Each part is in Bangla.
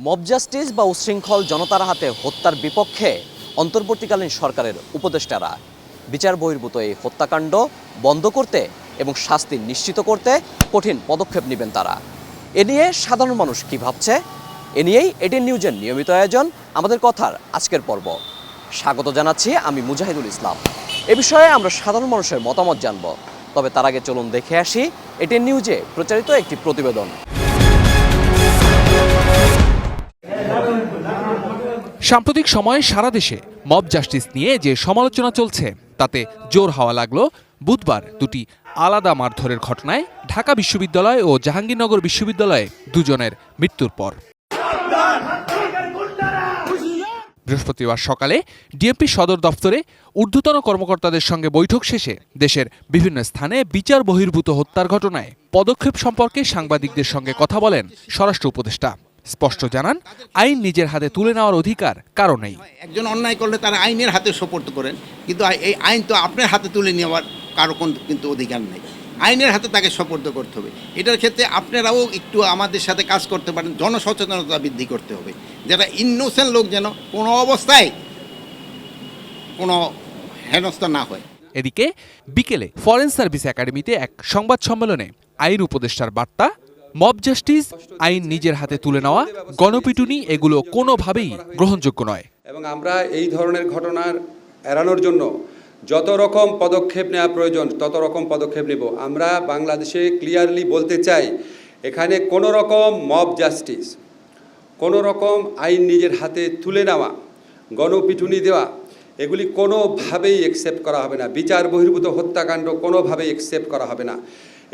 মব জাস্টিস বা উশৃঙ্খল জনতার হাতে হত্যার বিপক্ষে অন্তর্বর্তীকালীন সরকারের উপদেষ্টারা বিচার বহির্ভূত এই হত্যাকাণ্ড বন্ধ করতে এবং শাস্তি নিশ্চিত করতে কঠিন পদক্ষেপ নেবেন তারা। এ নিয়ে সাধারণ মানুষ কি ভাবছে, এ নিয়েই এটিএন নিউজের নিয়মিত আয়োজন আমাদের কথার আজকের পর্ব। স্বাগত জানাচ্ছি আমি মুজাহিদুল ইসলাম। এ বিষয়ে আমরা সাধারণ মানুষের মতামত জানব, তবে তার আগে চলুন দেখে আসি এটিএন নিউজে প্রচারিত একটি প্রতিবেদন। সাম্প্রতিক সময়ে সারা দেশে মব জাস্টিস নিয়ে যে সমালোচনা চলছে তাতে জোর হাওয়া লাগলো বুধবার দুটি আলাদা মারধরের ঘটনায় ঢাকা বিশ্ববিদ্যালয় ও জাহাঙ্গীরনগর বিশ্ববিদ্যালয়ে দুজনের মৃত্যুর পর। বৃহস্পতিবার সকালে ডিএমপি সদর দফতরে ঊর্ধ্বতন কর্মকর্তাদের সঙ্গে বৈঠক শেষে দেশের বিভিন্ন স্থানে বিচার বহির্ভূত হত্যার ঘটনায় পদক্ষেপ সম্পর্কে সাংবাদিকদের সঙ্গে কথা বলেন স্বরাষ্ট্র উপদেষ্টা। স্পষ্ট জানান, আইন নিজের হাতে তুলে নেওয়ার অধিকার কারো নেই। একজন অন্যায় করলে তারা আইনের হাতে সোপর্দ করেন, কিন্তু এই আইন তো আপনার হাতে তুলে নেওয়ার কারো কিন্তু অধিকার নেই। আইনের হাতে তাকে সোপর্দ করতে হবে। এটার ক্ষেত্রে আপনারাও একটু আমাদের সাথে কাজ করতে পারেন, জনসচেতনতা বৃদ্ধি করতে হবে, যারা ইনোসেন্ট লোক যেন কোনো অবস্থায় কোনো হেনস্থা না হয়। এদিকে বিকেলে ফরেন সার্ভিস একাডেমিতে এক সংবাদ সম্মেলনে আইন উপদেষ্টার বার্তা, মব জাস্টিস, আইন নিজের হাতে তুলে নেওয়া, গণপিটুনি এগুলো কোনোভাবেই গ্রহণযোগ্য নয়। এবং আমরা এই ধরনের ঘটনার এড়ানোর জন্য যত রকম পদক্ষেপ নেওয়া প্রয়োজন তত রকম পদক্ষেপ নেব। আমরা বাংলাদেশে ক্লিয়ারলি বলতে চাই, এখানে কোনো রকম মব জাস্টিস, কোনো রকম আইন নিজের হাতে তুলে নেওয়া, গণপিটুনি দেওয়া, এগুলি কোনোভাবেই অ্যাকসেপ্ট করা হবে না। বিচার বহির্ভূত হত্যাকাণ্ড কোনোভাবেই অ্যাকসেপ্ট করা হবে না।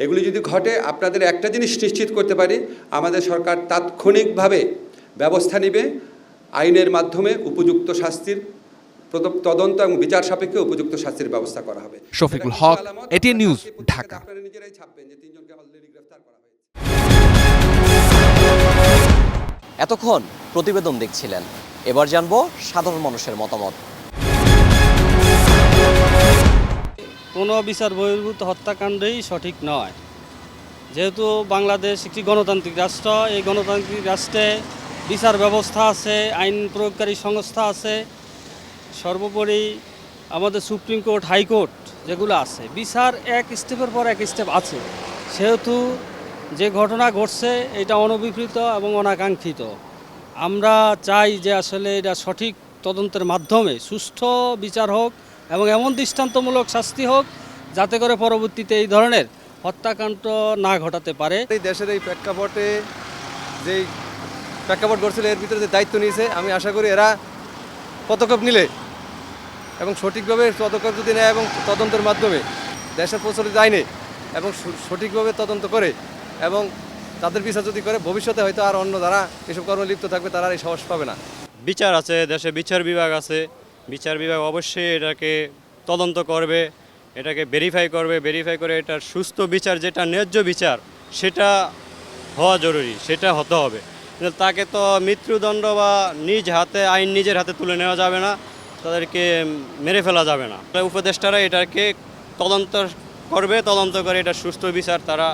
এগুলি যদি ঘটে, আপনাদের একটা জিনিস নিশ্চিত করতে পারি, আমাদের সরকার তাৎক্ষণিকভাবে ব্যবস্থা নেবে, আইনের মাধ্যমে উপযুক্ত শাস্তির তদন্ত এবং বিচার সাপেক্ষে উপযুক্ত শাস্তির ব্যবস্থা করা হবে। শফিকুল হক, এটিএন নিউজ, ঢাকা। নিজেরাই ছাপবেন যে তিনজনকে অলরেডি গ্রেফতার করা হয়েছে। এতক্ষণ প্রতিবেদন দেখছিলেন, এবার জানবো সাধারণ মানুষের মতামত। কোনো বিচার বহির্ভূত হত্যাকাণ্ডই সঠিক নয়। যেহেতু বাংলাদেশ একটি গণতান্ত্রিক রাষ্ট্র, এই গণতান্ত্রিক রাষ্ট্রে বিচার ব্যবস্থা আছে, আইন প্রয়োগকারী সংস্থা আছে, সর্বোপরি আমাদের সুপ্রিম কোর্ট, হাইকোর্ট যেগুলো আছে, বিচার এক স্টেপের পর এক স্টেপ আছে। সেহেতু যে ঘটনা ঘটছে এটা অনভিপ্রেত এবং অনাকাঙ্ক্ষিত। আমরা চাই যে আসলে এটা সঠিক তদন্তের মাধ্যমে সুষ্ঠু বিচার হোক এবং এমন দৃষ্টান্তমূলক শাস্তি হোক যাতে করে পরবর্তীতে এই ধরনের হত্যাকাণ্ড না ঘটাতে পারে। এই দেশের এই প্রেক্ষাপটে যেই প্রেক্ষাপট ঘটছিল, এর ভিতরে যে দায়িত্ব নিয়েছে, আমি আশা করি এরা পদক্ষেপ নিলে এবং সঠিকভাবে পদক্ষেপ যদি নেয় এবং তদন্তের মাধ্যমে দেশের প্রচলিত আইনে এবং সঠিকভাবে তদন্ত করে এবং তাদের বিচার যদি করে, ভবিষ্যতে হয়তো আর অন্য যারা এসব কর্মে লিপ্ত থাকবে তারা এই সাহস পাবে না। বিচার আছে, দেশে বিচার বিভাগ আছে, বিচার বিভাগ অবশ্যই এটাকে তদন্ত করবে, এটাকে ভেরিফাই করে এটার সুস্থ বিচার, যেটা ন্যায্য বিচার, সেটা হওয়া জরুরি, সেটা হতে হবে। কিন্তু তাকে তো মৃত্যুদণ্ড বা আইন নিজের হাতে তুলে নেওয়া যাবে না, তাদেরকে মেরে ফেলা যাবে না। উপদেষ্টারা এটাকে তদন্ত করে এটা সুস্থ বিচার তারা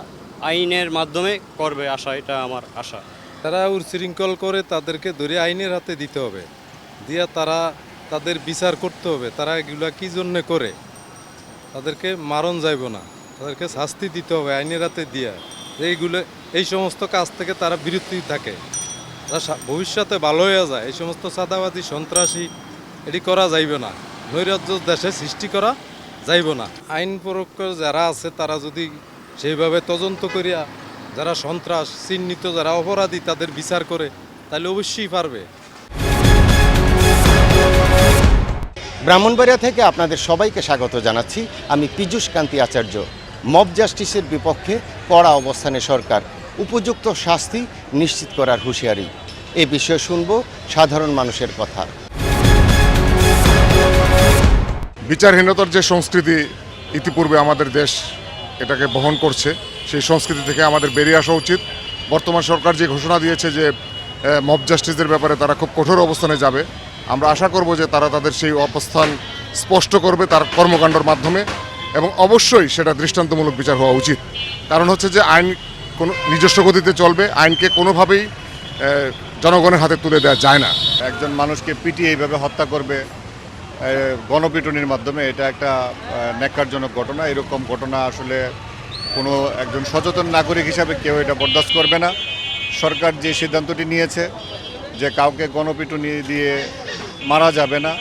আইনের মাধ্যমে করবে, এটা আমার আশা। তারা উচ্ছৃঙ্খল করে তাদেরকে ধরে আইনের হাতে দিতে হবে, দিয়া তাদের বিচার করতে হবে। তারা এগুলা কি জন্যে করে, তাদেরকে মারণ যাইব না, তাদেরকে শাস্তি দিতে হবে আইনের হাতে দিয়া। এই সমস্ত কাজ থেকে তারা বিরত থাকে, তারা ভবিষ্যতে ভালো হয়ে যায়। এই সমস্ত চাঁদাবাদী, সন্ত্রাসী এটি করা যাইবে না, নৈরাজ্য দেশে সৃষ্টি করা যাইব না। আইন প্রয়োগ যারা আছে তারা যদি সেইভাবে তদন্ত করিয়া যারা সন্ত্রাস চিহ্নিত, যারা অপরাধী, তাদের বিচার করে, তাহলে অবশ্যই পারবে। ব্রাহ্মণবাড়িয়া থেকে আপনাদের সবাইকে স্বাগত জানাচ্ছি। আমি পীযূষ কান্তি আচার্য। মব জাস্টিসের বিপক্ষে কড়া অবস্থানে সরকার, উপযুক্ত শাস্তি নিশ্চিত করার হুঁশিয়ারি। এ বিষয়ে শুনব সাধারণ মানুষের কথা। বিচারহীনতার যে সংস্কৃতি ইতিপূর্বে আমাদের দেশ এটাকে বহন করছে, সেই সংস্কৃতি থেকে আমাদের বেরিয়ে আসা উচিত। বর্তমান সরকার যে ঘোষণা দিয়েছে যে মব জাস্টিসের ব্যাপারে তারা খুব কঠোর অবস্থানে যাবে, আমরা আশা করব যে তারা তাদের সেই অবস্থান স্পষ্ট করবে তার কর্মকাণ্ডের মাধ্যমে, এবং অবশ্যই সেটা দৃষ্টান্তমূলক বিচার হওয়া উচিত। কারণ হচ্ছে যে আইন কোনো নিজস্ব গতিতে চলবে, আইনকে কোনোভাবেই জনগণের হাতে তুলে দেওয়া যায় না। একজন মানুষকে পিটিয়ে এইভাবে হত্যা করবে গণপিটুনির মাধ্যমে, এটা একটা ন্যাক্কারজনক ঘটনা। এরকম ঘটনা আসলে কোনো একজন সচেতন নাগরিক হিসাবে কেউ এটা বরদাস্ত করবে না। সরকার যে সিদ্ধান্তটি নিয়েছে যে কাউকে গণপিটুনি দিয়ে মারা যাবে না,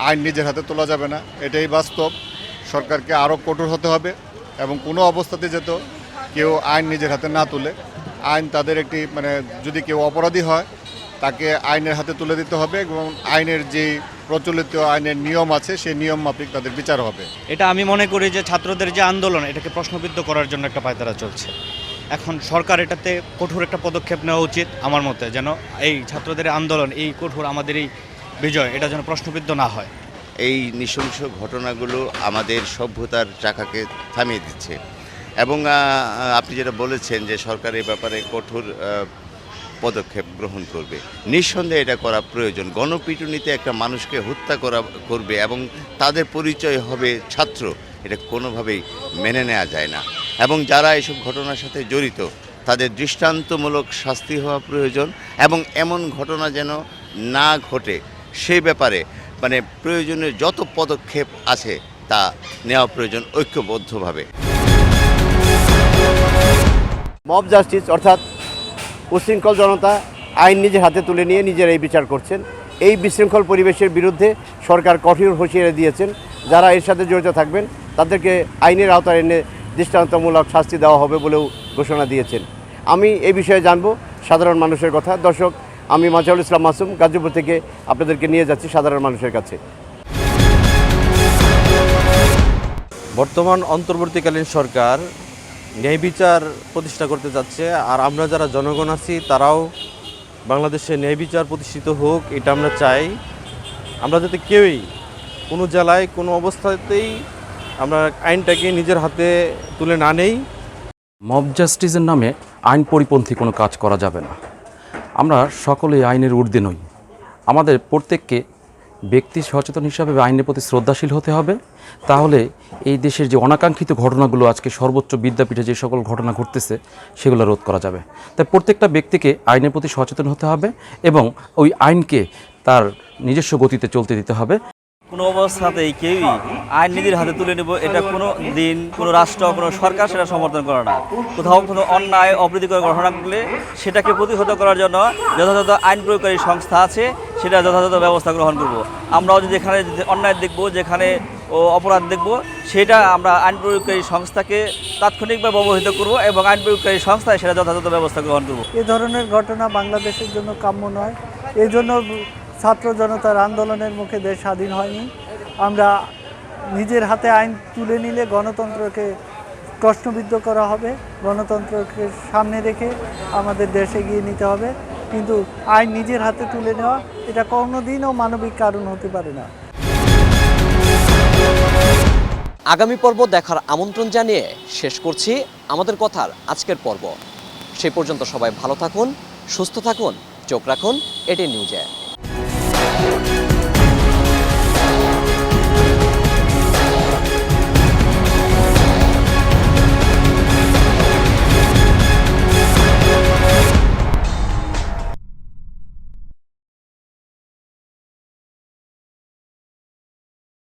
আইন নিজের হাতে তোলা যাবে না, এটাই বাস্তব। সরকারকে আরও কঠোর হতে হবে এবং কোনো অবস্থাতে যেত কেউ আইন নিজের হাতে না তুলে, আইন তাদের একটি যদি কেউ অপরাধী হয় তাকে আইনের হাতে তুলে দিতে হবে এবং আইনের যে প্রচলিত আইনের নিয়ম আছে সেই নিয়ম মাফিক তাদের বিচার হবে। এটা আমি মনে করি যে ছাত্রদের যে আন্দোলন, এটাকে প্রশ্নবিদ্ধ করার জন্য একটা পায়তারা চলছে। এখন সরকার এটাতে কঠোর একটা পদক্ষেপ নেওয়া উচিত আমার মতে, যেন এই ছাত্রদের আন্দোলন, এই কঠোর আমাদের এই বিজয়, এটা যেন প্রশ্নবিদ্ধ না হয়। এই নৃশংস ঘটনাগুলো আমাদের সভ্যতার চাকাকে থামিয়ে দিচ্ছে এবং আপনি যেটা বলেছেন যে সরকার এই ব্যাপারে কঠোর পদক্ষেপ গ্রহণ করবে, নিঃসন্দেহে এটা করা প্রয়োজন। গণপিটুনিতে একটা মানুষকে হত্যা করবে এবং তাদের পরিচয় হবে ছাত্র, এটা কোনোভাবেই মেনে নেওয়া যায় না এবং যারা এসব ঘটনার সাথে জড়িত তাদের দৃষ্টান্তমূলক শাস্তি হওয়া প্রয়োজন এবং এমন ঘটনা যেন না ঘটে সেই ব্যাপারে প্রয়োজনীয় যত পদক্ষেপ আছে তা নেওয়া প্রয়োজন ঐক্যবদ্ধভাবে। মব জাস্টিস অর্থাৎ উশৃঙ্খল জনতা আইন নিজের হাতে তুলে নিয়ে নিজেরাই বিচার করছেন। এই বিশৃঙ্খল পরিবেশের বিরুদ্ধে সরকার কঠোর হুঁশিয়ারি দিয়েছেন। যারা এর সাথে জড়িত থাকবেন তাদেরকে আইনের আওতায় এনে দৃষ্টান্তমূলক শাস্তি দেওয়া হবে বলেও ঘোষণা দিয়েছেন। আমি এই বিষয়ে জানব সাধারণ মানুষের কথা। দর্শক, আমি মাজাহুল ইসলাম মাসুম গাজীপুর থেকে আপনাদেরকে নিয়ে যাচ্ছি সাধারণ মানুষের কাছে। বর্তমান অন্তর্বর্তীকালীন সরকার ন্যায় বিচার প্রতিষ্ঠা করতে যাচ্ছে, আর আমরা যারা জনগণ আছি তারাও বাংলাদেশে ন্যায় বিচার প্রতিষ্ঠিত হোক, এটা আমরা চাই। আমরা যাতে কেউই কোনো জেলায় কোনো অবস্থাতেই আমরা আইনটাকে নিজের হাতে তুলে না নেই। মব জাস্টিসের নামে আইন পরিপন্থী কোনো কাজ করা যাবে না। আমরা সকলেই আইনের ঊর্ধ্বে নই। আমাদের প্রত্যেককে ব্যক্তি সচেতন হিসাবে আইনের প্রতি শ্রদ্ধাশীল হতে হবে। তাহলে এই দেশের যে অনাকাঙ্ক্ষিত ঘটনাগুলো আজকে সর্বোচ্চ বিদ্যাপীঠে যে সকল ঘটনা ঘটতেছে সেগুলো রোধ করা যাবে। তাই প্রত্যেকটা ব্যক্তিকে আইনের প্রতি সচেতন হতে হবে এবং ওই আইনকে তার নিজস্ব গতিতে চলতে দিতে হবে। কোনো অবস্থাতেই কেউই আইন নিজের হাতে তুলে নেব, এটা কোনো দিন কোনো রাষ্ট্র, কোনো সরকার সেটা সমর্থন করে না। কোথাও কোনো অন্যায় অপ্রীতিকর ঘটনা ঘটলে সেটাকে প্রতিহত করার জন্য যথাযথ আইন প্রয়োগকারী সংস্থা আছে, সেটা যথাযথ ব্যবস্থা গ্রহণ করব। আমরাও যদি যেখানে অন্যায় দেখব, যেখানে অপরাধ দেখব, সেটা আমরা আইন প্রয়োগকারী সংস্থাকে তাৎক্ষণিকভাবে অবহিত করব এবং আইন প্রয়োগকারী সংস্থায় সেটা যথাযথ ব্যবস্থা গ্রহণ করব। এ ধরনের ঘটনা বাংলাদেশের জন্য কাম্য নয়। এই জন্য ছাত্র জনতার আন্দোলনের মুখে দেশ স্বাধীন হয়নি। আমরা নিজের হাতে আইন তুলে নিলে গণতন্ত্রকে প্রশ্নবিদ্ধ করা হবে, গণতন্ত্রকে সামনে রেখে আমাদের দেশ এগিয়ে নিতে হবে। কিন্তু আইন নিজের হাতে তুলে নেওয়া এটা কোনোদিনও মানবিক কারণ হতে পারে না। আগামী পর্ব দেখার আমন্ত্রণ জানিয়ে শেষ করছি আমাদের কথার আজকের পর্ব। সেই পর্যন্ত সবাই ভালো থাকুন, সুস্থ থাকুন, চোখ রাখুন এটি নিউজে।